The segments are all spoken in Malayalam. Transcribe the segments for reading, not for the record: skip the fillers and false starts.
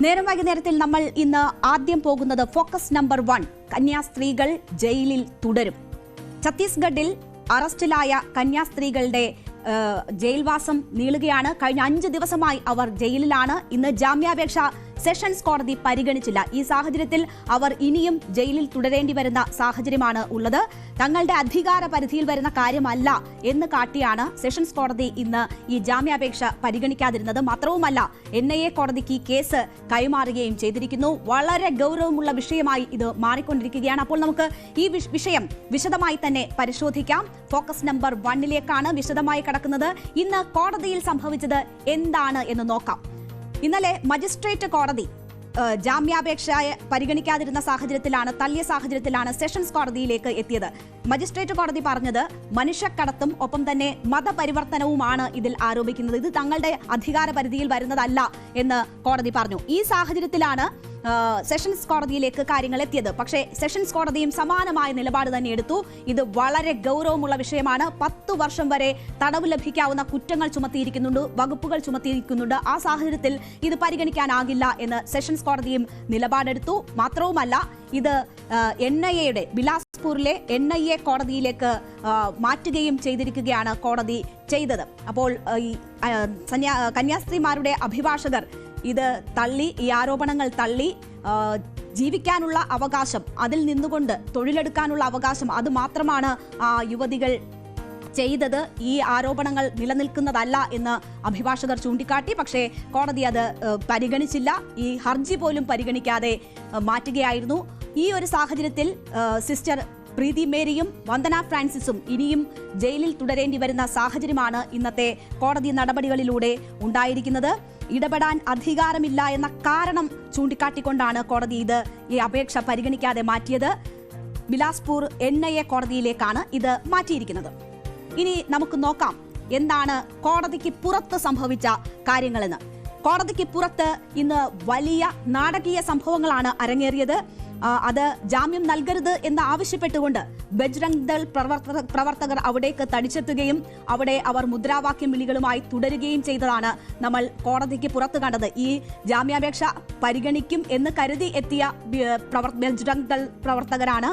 നേരം വൈകുന്നേരത്തിൽ നമ്മൾ ഇന്ന് ആദ്യം പോകുന്നത് ഫോക്കസ് നമ്പർ 1 കന്യാസ്ത്രീകൾ ജയിലിൽ തുടരും. ഛത്തീസ്ഗഡിൽ അറസ്റ്റിലായ കന്യാസ്ത്രീകളുടെ ജയിൽവാസം നീളുകയാണ്. കഴിഞ്ഞ 5 ദിവസമായി അവർ ജയിലിലാണ്. ഇന്ന് ജാമ്യാപേക്ഷ സെഷൻസ് കോടതി പരിഗണിച്ചില്ല. ഈ സാഹചര്യത്തിൽ അവർ ഇനിയും ജയിലിൽ തുടരേണ്ടി വരുന്ന സാഹചര്യമാണ് ഉള്ളത്. തങ്ങളുടെ അധികാര പരിധിയിൽ വരുന്ന കാര്യമല്ല എന്ന് കാട്ടിയാണ് സെഷൻസ് കോടതി ഇന്ന് ഈ ജാമ്യാപേക്ഷ പരിഗണിക്കാതിരുന്നത്. മാത്രവുമല്ല, NIA കോടതിക്ക് ഈ കേസ് കൈമാറുകയും ചെയ്തിരിക്കുന്നു. വളരെ ഗൗരവമുള്ള വിഷയമായി ഇത് മാറിക്കൊണ്ടിരിക്കുകയാണ്. അപ്പോൾ നമുക്ക് ഈ വിഷയം വിശദമായി തന്നെ പരിശോധിക്കാം. ഫോക്കസ് നമ്പർ 1ലേക്കാണ് വിശദമായി കടക്കുന്നത്. ഇന്ന് കോടതിയിൽ സംഭവിച്ചത് എന്താണ് എന്ന് നോക്കാം. ഇന്നലെ മജിസ്ട്രേറ്റ് കോടതി ജാമ്യാപേക്ഷയെ പരിഗണിക്കാതിരുന്ന സാഹചര്യത്തിലാണ്, തള്ളിയ സാഹചര്യത്തിലാണ് സെഷൻസ് കോടതിയിലേക്ക് എത്തിയത്. മജിസ്ട്രേറ്റ് കോടതി പറഞ്ഞത് മനുഷ്യക്കടത്തും ഒപ്പം തന്നെ മതപരിവർത്തനവുമാണ് ഇതിൽ ആരോപിക്കുന്നത്. ഇത് തങ്ങളുടെ അധികാര പരിധിയിൽ വരുന്നതല്ല എന്ന് കോടതി പറഞ്ഞു. ഈ സാഹചര്യത്തിലാണ് സെഷൻസ് കോടതിയിലേക്ക് കാര്യങ്ങൾ എത്തിയത്. പക്ഷേ സെഷൻസ് കോടതിയും സമാനമായ നിലപാട് തന്നെ എടുത്തു. ഇത് വളരെ ഗൗരവമുള്ള വിഷയമാണ്. 10 വർഷം വരെ തടവ് ലഭിക്കാവുന്ന കുറ്റങ്ങൾ ചുമത്തിയിരിക്കുന്നുണ്ട്, വകുപ്പുകൾ ചുമത്തിയിരിക്കുന്നുണ്ട്. ആ സാഹചര്യത്തിൽ ഇത് പരിഗണിക്കാനാകില്ല എന്ന് സെഷൻസ് കോടതിയും നിലപാടെടുത്തു. മാത്രവുമല്ല, ഇത് NIAയുടെ ബിലാസ്പൂരിലെ NIA കോടതിയിലേക്ക് മാറ്റുകയും ചെയ്തിരിക്കുകയാണ് കോടതി ചെയ്തത്. അപ്പോൾ ഈ കന്യാസ്ത്രീമാരുടെ അഭിഭാഷകർ ഇത് തള്ളി, ഈ ആരോപണങ്ങൾ തള്ളി. ജീവിക്കാനുള്ള അവകാശം, അതിൽ നിന്നുകൊണ്ട് തൊഴിലെടുക്കാനുള്ള അവകാശം, അത് മാത്രമാണ് യുവതികൾ ചെയ്തത്. ഈ ആരോപണങ്ങൾ നിലനിൽക്കുന്നതല്ല എന്ന് അഭിഭാഷകർ ചൂണ്ടിക്കാട്ടി. പക്ഷേ കോടതി അത് പരിഗണിച്ചില്ല. ഈ ഹർജി പോലും പരിഗണിക്കാതെ മാറ്റുകയായിരുന്നു. ഈ ഒരു സാഹചര്യത്തിൽ സിസ്റ്റർ പ്രീതി മേരിയും വന്ദന ഫ്രാൻസിസും ഇനിയും ജയിലിൽ തുടരേണ്ടി വരുന്ന സാഹചര്യമാണ് ഇന്നത്തെ കോടതി നടപടികളിലൂടെ ഉണ്ടായിരിക്കുന്നത്. ഇടപെടാൻ അധികാരമില്ല എന്ന കാരണം ചൂണ്ടിക്കാട്ടിക്കൊണ്ടാണ് കോടതി ഈ അപേക്ഷ പരിഗണിക്കാതെ മാറ്റിയത്. ബിലാസ്പൂർ NIA കോടതിയിലേക്കാണ് ഇത് മാറ്റിയിരിക്കുന്നത്. ഇനി നമുക്ക് നോക്കാം എന്താണ് കോടതിക്ക് പുറത്ത് സംഭവിച്ച കാര്യങ്ങളെന്ന്. കോടതിക്ക് പുറത്ത് ഇന്ന് വലിയ നാടകീയ സംഭവങ്ങളാണ് അരങ്ങേറിയത്. അത് ജാമ്യം നൽകരുത് എന്ന് ആവശ്യപ്പെട്ടുകൊണ്ട് ബജ്രംഗ് ദൾ പ്രവർത്തകർ അവിടേക്ക് തടിച്ചെത്തുകയും അവിടെ അവർ മുദ്രാവാക്യം വിളികളുമായി തുടരുകയും ചെയ്തതാണ് നമ്മൾ കോടതിക്ക് പുറത്ത് കണ്ടത്. ഈ ജാമ്യാപേക്ഷ പരിഗണിക്കും എന്ന് കരുതി എത്തിയ ബജ്രംഗ് ദൾ പ്രവർത്തകരാണ്.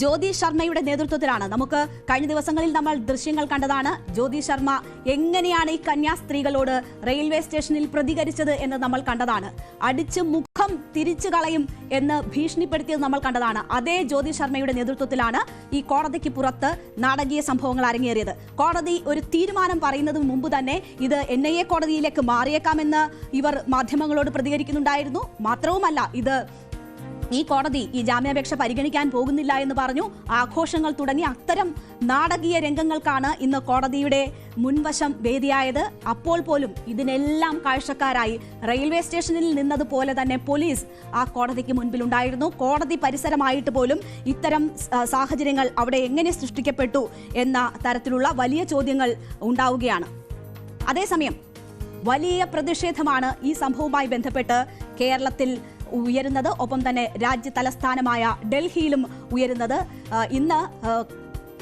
ജ്യോതി ശർമ്മയുടെ നേതൃത്വത്തിലാണ്. നമുക്ക് കഴിഞ്ഞ ദിവസങ്ങളിൽ നമ്മൾ ദൃശ്യങ്ങൾ കണ്ടതാണ്. ജ്യോതി ശർമ്മ എങ്ങനെയാണ് ഈ കന്യാസ്ത്രീകളോട് റെയിൽവേ സ്റ്റേഷനിൽ പ്രതികരിച്ചത് എന്ന് നമ്മൾ കണ്ടതാണ്. അടിച്ച് മുഖം തിരിച്ചു കളയും എന്ന് ഭീഷണിപ്പെടുത്തിയത് നമ്മൾ കണ്ടതാണ്. അതേ ജ്യോതി ശർമ്മയുടെ നേതൃത്വത്തിലാണ് ഈ കോടതിക്ക് പുറത്ത് നാടകീയ സംഭവങ്ങൾ അരങ്ങേറിയത്. കോടതി ഒരു തീരുമാനം പറയുന്നതിന് മുമ്പ് തന്നെ ഇത് NIA കോടതിയിലേക്ക് മാറിയേക്കാമെന്ന് ഇവർ മാധ്യമങ്ങളോട് പ്രതികരിക്കുന്നുണ്ടായിരുന്നു. മാത്രവുമല്ല, ഈ കോടതി ഈ ജാമ്യാപേക്ഷ പരിഗണിക്കാൻ പോകുന്നില്ല എന്ന് പറഞ്ഞു. ആഘോഷങ്ങൾ തുടങ്ങി അത്തരം നാടകീയ രംഗങ്ങൾക്കാണ് ഇന്ന് കോടതിയുടെ മുൻവശം വേദിയായത്. അപ്പോൾ പോലും ഇതിനെല്ലാം കാഴ്ചക്കാരായി റെയിൽവേ സ്റ്റേഷനിൽ നിന്നതുപോലെ തന്നെ പോലീസ് ആ കോടതിക്ക് മുൻപിലുണ്ടായിരുന്നു. കോടതി പരിസരമായിട്ട് പോലും ഇത്തരം സാഹചര്യങ്ങൾ അവിടെ എങ്ങനെ സൃഷ്ടിക്കപ്പെട്ടു എന്ന തരത്തിലുള്ള വലിയ ചോദ്യങ്ങൾ ഉണ്ടാവുകയാണ്. അതേസമയം വലിയ പ്രതിഷേധമാണ് ഈ സംഭവവുമായി ബന്ധപ്പെട്ട് കേരളത്തിൽ ഉയരുന്നത്. ഒപ്പം തന്നെ രാജ്യ തലസ്ഥാനമായ ഡൽഹിയിലും ഉയരുന്നത്. ഇന്ന്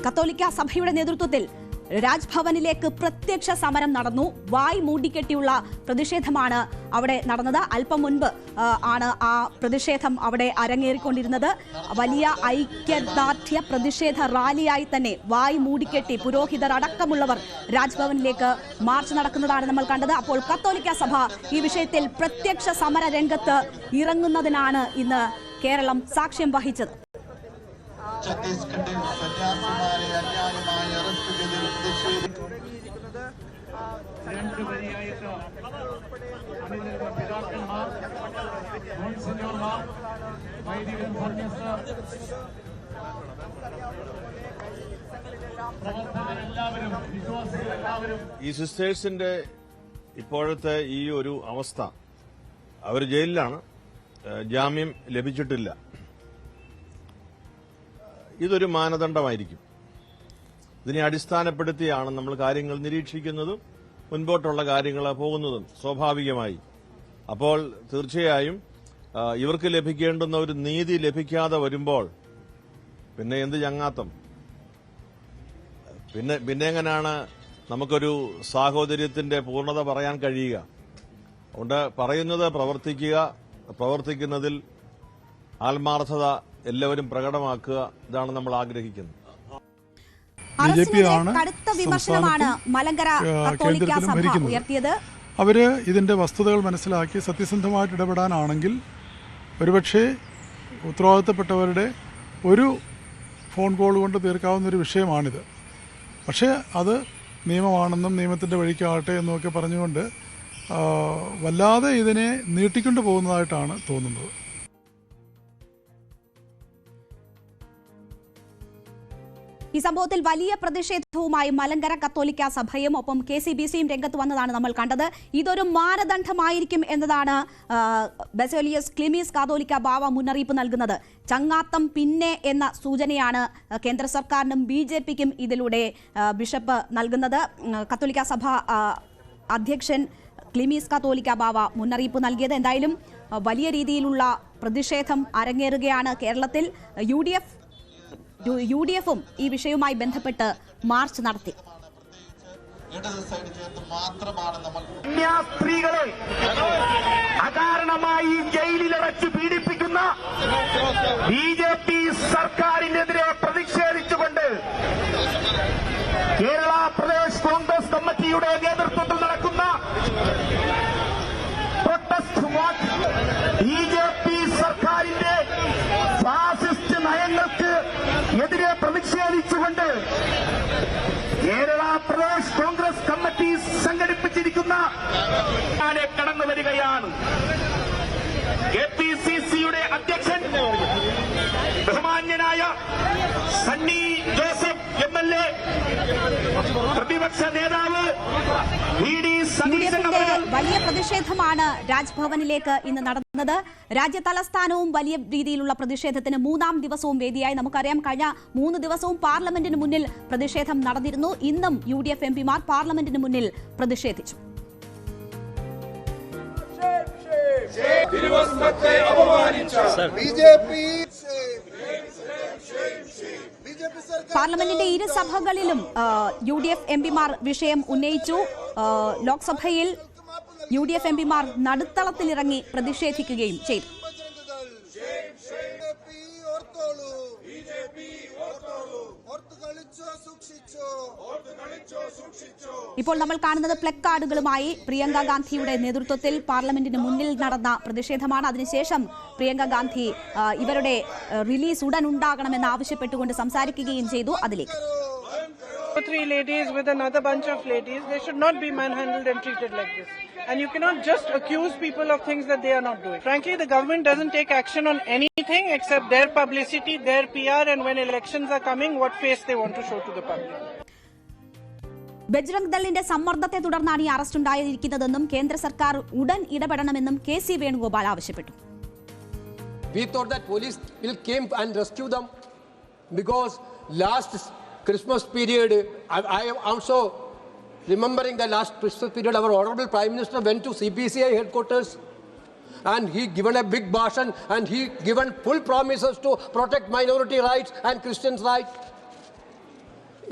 കത്തോലിക്ക സഭയുടെ നേതൃത്വത്തിൽ രാജ്ഭവനിലേക്ക് പ്രത്യക്ഷ സമരം നടന്നു. വായ് മൂടിക്കെട്ടിയുള്ള പ്രതിഷേധമാണ് അവിടെ നടന്നത്. അല്പം മുൻപ് ആണ് ആ പ്രതിഷേധം അവിടെ അരങ്ങേറിക്കൊണ്ടിരുന്നത്. വലിയ ഐക്യദാർഢ്യ പ്രതിഷേധ റാലിയായി തന്നെ വായ് മൂടിക്കെട്ടി പുരോഹിതർ അടക്കമുള്ളവർ രാജ്ഭവനിലേക്ക് മാർച്ച് നടക്കുന്നതാണ് നമ്മൾ കണ്ടത്. അപ്പോൾ കത്തോലിക്ക സഭ ഈ വിഷയത്തിൽ പ്രത്യക്ഷ സമര രംഗത്ത് ഇറങ്ങുന്നതിനാണ് ഇന്ന് കേരളം സാക്ഷ്യം വഹിച്ചത്. ഛത്തീസ്ഗഡിൽ സന്യാസിമാരെ അന്യായമായി അറസ്റ്റ് ചെയ്തതിൽ പ്രതിഷേധിക്കുന്നത് ഈ സിസ്റ്റേഴ്സിന്റെ ഇപ്പോഴത്തെ ഈ ഒരു അവസ്ഥ, അവർ ജയിലിലാണ്, ജാമ്യം ലഭിച്ചിട്ടില്ല. ഇതൊരു മാനദണ്ഡമായിരിക്കും. ഇതിനെ അടിസ്ഥാനപ്പെടുത്തിയാണ് നമ്മൾ കാര്യങ്ങൾ നിരീക്ഷിക്കുന്നതും മുൻപോട്ടുള്ള കാര്യങ്ങൾ പോകുന്നതും സ്വാഭാവികമായി. അപ്പോൾ തീർച്ചയായും ഇവർക്ക് ലഭിക്കേണ്ടുന്ന ഒരു നീതി ലഭിക്കാതെ വരുമ്പോൾ പിന്നെ എന്ത് ചങ്ങാത്തം, പിന്നെ എങ്ങനെയാണ് നമുക്കൊരു സാഹോദര്യത്തിന്റെ പൂർണ്ണത പറയാൻ കഴിയുക? അതുകൊണ്ട് പറയുന്നത് പ്രവർത്തിക്കുന്നതിൽ ആത്മാർത്ഥത എല്ലാവരും പ്രകടമാക്കുക, ഇതാണ് നമ്മൾ ആഗ്രഹിക്കുന്നത്. കടുത്ത വിമർശനമാണ് മലങ്കര കത്തോലിക്ക സഭ ഉയർത്തിയത്. അവര് ഇതിന്റെ വസ്തുതകൾ മനസ്സിലാക്കി സത്യസന്ധമായിട്ട് ഇടപെടാനാണെങ്കിൽ ഒരുപക്ഷെ ഉത്തരവാദിത്തപ്പെട്ടവരുടെ ഒരു ഫോൺ കോൾ കൊണ്ട് തീർക്കാവുന്ന ഒരു വിഷയമാണിത്. പക്ഷേ അത് നിയമമാണെന്നും നിയമത്തിൻ്റെ വഴിക്കാകട്ടെ എന്നൊക്കെ പറഞ്ഞുകൊണ്ട് വല്ലാതെ ഇതിനെ നീട്ടിക്കൊണ്ടു പോകുന്നതായിട്ടാണ് തോന്നുന്നത്. ഈ സംഭവത്തിൽ വലിയ പ്രതിഷേധവുമായി മലങ്കര കത്തോലിക്ക സഭയും ഒപ്പം KCBCയും രംഗത്ത് വന്നതാണ് നമ്മൾ കണ്ടത്. ഇതൊരു മാനദണ്ഡമായിരിക്കും എന്നതാണ് ബസേലിയസ് ക്ലിമീസ് കാതോലിക്ക ബാവ മുന്നറിയിപ്പ് നൽകുന്നത്. ചങ്ങാത്തം പിന്നെ എന്ന സൂചനയാണ് കേന്ദ്ര സർക്കാരിനും BJPക്കും ഇതിലൂടെ ബിഷപ്പ് നൽകുന്നത്. കത്തോലിക്ക സഭ അധ്യക്ഷൻ ക്ലിമീസ് കാതോലിക്ക ബാവ മുന്നറിയിപ്പ് നൽകിയത്. എന്തായാലും വലിയ രീതിയിലുള്ള പ്രതിഷേധം അരങ്ങേറുകയാണ് കേരളത്തിൽ. UDFും ഈ വിഷയവുമായി ബന്ധപ്പെട്ട് മാർച്ച് നടത്തി. സ്ത്രീകളെ അകാരണമായി ജയിലിലടച്ച് പീഡിപ്പിക്കുന്ന BJP സർക്കാരിനെതിരെ പ്രതിഷേധിച്ചുകൊണ്ട് കേരള പ്രദേശ് കോൺഗ്രസ് കമ്മിറ്റിയുടെ നേതൃത്വത്തിൽ നടക്കുന്ന പ്രൊട്ടസ്റ്റ് വാക്ക് BJP സർക്കാരിന്റെ ഫാസിസ്റ്റ് നയങ്ങൾക്ക് എതിരെ പ്രതിഷേധിച്ചുകൊണ്ട് കേരള പ്രദേശ് കോൺഗ്രസ് കമ്മിറ്റി സംഘടിപ്പിച്ചിരിക്കുന്ന കടന്നു വരികയാണ്. KPCCയുടെ അധ്യക്ഷൻ ബഹുമാന്യനായ സണ്ണി ജോസഫ് MLA, പ്രതിപക്ഷ നേതാവ് വലിയ പ്രതിഷേധമാണ് രാജ്ഭവനിലേക്ക് ഇന്ന് നടന്നത്. രാജ്യതലസ്ഥാനവും വലിയ രീതിയിലുള്ള പ്രതിഷേധത്തിന് 3ാം ദിവസവും വേദിയായി. നമുക്കറിയാം, കഴിഞ്ഞ 3 ദിവസവും പാർലമെന്റിന് മുന്നിൽ പ്രതിഷേധം നടന്നിരുന്നു. ഇന്നും UDF MPമാർ പാർലമെന്റിന് മുന്നിൽ പ്രതിഷേധിച്ചു. പാർലമെന്റിന്റെ ഇരു സഭകളിലും UDF MPമാർ വിഷയം ഉന്നയിച്ചു. ലോക്സഭയിൽ UDF MPമാർ നടുത്തളത്തിലിറങ്ങി പ്രതിഷേധിക്കുകയും ചെയ്തു. ഇപ്പോൾ നമ്മൾ കാണുന്നത് പ്ലക്കാർഡുകളുമായി പ്രിയങ്ക ഗാന്ധിയുടെ നേതൃത്വത്തിൽ പാർലമെന്റിന് മുന്നിൽ നടന്ന പ്രതിഷേധമാണ്. അതിനുശേഷം പ്രിയങ്ക ഗാന്ധി ഇവരുടെ റിലീസ് ഉടൻ ഉണ്ടാകണമെന്ന് ആവശ്യപ്പെട്ടുകൊണ്ട് സംസാരിക്കുകയും ചെയ്തു. അതിലേക്ക് 3 ladies with another bunch of ladies, they should not be manhandled and treated like this. And you cannot just accuse people of things that they are not doing. Frankly, the government doesn't take action on anything except their publicity, their PR, and when elections are coming, what face they want to show to the public. Bajrang ദളിന്റെ സമ്മർദ്ദത്തെ തുടർന്നാണ് ഈ അറസ്റ്റ് ഉണ്ടായിരിക്കുന്നതെന്നും കേന്ദ്ര സർക്കാർ ഉടൻ ഇടപെടണമെന്നും KC വേണുഗോപാൽ ആവശ്യപ്പെട്ടു. We thought that police will come and rescue them because last Christmas period, I am also remembering the last Christmas period, our Honorable Prime Minister went to CPCI headquarters and he given a big bhashan and he given full promises to protect minority rights and Christians' rights.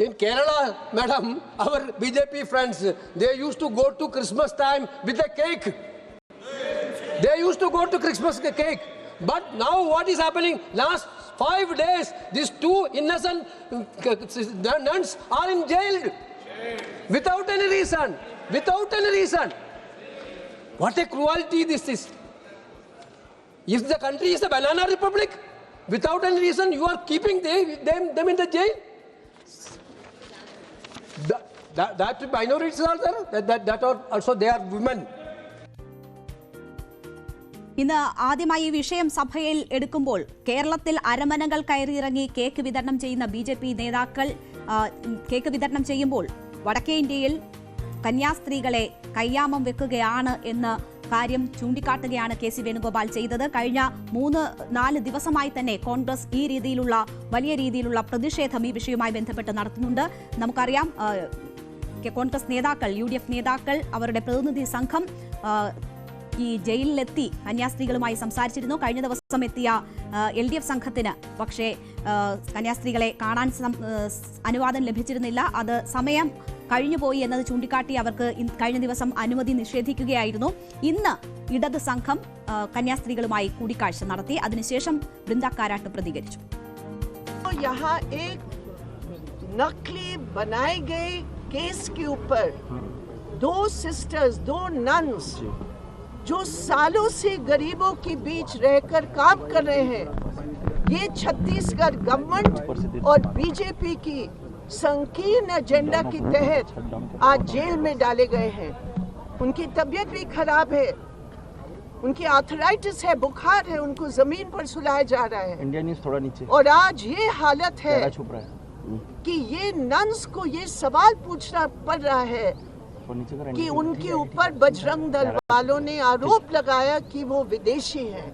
In Kerala, madam, our BJP friends, they used to go to Christmas time with a cake. They used to go to Christmas cake. But now what is happening? Last 5 days, these 2 innocent nuns are in jail without any reason. Without any reason. What a cruelty this is. If the country is a banana republic, without any reason you are keeping them in the jail. That minorities are there. That are also they are women. ഇന്ന് ആദ്യമായി ഈ വിഷയം സഭയിൽ എടുക്കുമ്പോൾ കേരളത്തിൽ അരമനകൾ കയറിയിറങ്ങി കേക്ക് വിതരണം ചെയ്യുന്ന BJP നേതാക്കൾ കേക്ക് വിതരണം ചെയ്യുമ്പോൾ വടക്കേ ഇന്ത്യയിൽ കന്യാസ്ത്രീകളെ കയ്യാമം വെക്കുകയാണ് എന്ന കാര്യം ചൂണ്ടിക്കാട്ടുകയാണ് KC വേണുഗോപാൽ ചെയ്തത്. കഴിഞ്ഞ 3-4 ദിവസമായി തന്നെ കോൺഗ്രസ് ഈ രീതിയിലുള്ള വലിയ രീതിയിലുള്ള പ്രതിഷേധം ഈ വിഷയവുമായി ബന്ധപ്പെട്ട് നടത്തുന്നുണ്ട്. നമുക്കറിയാം, കോൺഗ്രസ് നേതാക്കൾ, UDF നേതാക്കൾ, അവരുടെ പ്രതിനിധി സംഘം ഈ ജയിലിലെത്തി കന്യാസ്ത്രീകളുമായി സംസാരിച്ചിരുന്നു. കഴിഞ്ഞ ദിവസം എത്തിയ LDF സംഘത്തിന് പക്ഷേ കന്യാസ്ത്രീകളെ കാണാൻ അനുവാദം ലഭിച്ചിരുന്നില്ല. അത് സമയം കഴിഞ്ഞുപോയി എന്നത് ചൂണ്ടിക്കാട്ടി അവർക്ക് കഴിഞ്ഞ ദിവസം അനുമതി നിഷേധിക്കുകയായിരുന്നു. ഇന്ന് ഇടത് സംഘം കന്യാസ്ത്രീകളുമായി കൂടിക്കാഴ്ച നടത്തി. അതിനുശേഷം ബൃന്ദ കാരാട്ട് പ്രതികരിച്ചു. यहाँ एक नकली बनाए गए केस के ऊपर 2 सिस्टर्स, 2 नन्स जो सालों से गरीबों के बीच रहकर काम कर रहे हैं, ये छत्तीसगढ़ गवर्नमेंट और बीजेपी की संकीर्ण एजेंडा के तहत आज जेल में डाले गए हैं। उनकी तबीयत भी खराब है, उनकी आर्थराइटिस है, बुखार है, उनको जमीन पर सुलाया जा रहा है। इंडिया न्यूज़ थोड़ा नीचे। और आज ये हालत है कि ये नन्स को ये सवाल पूछना पड़ रहा है कि उनके ऊपर बजरंग दल वालों ने आरोप लगाया कि वो विदेशी हैं।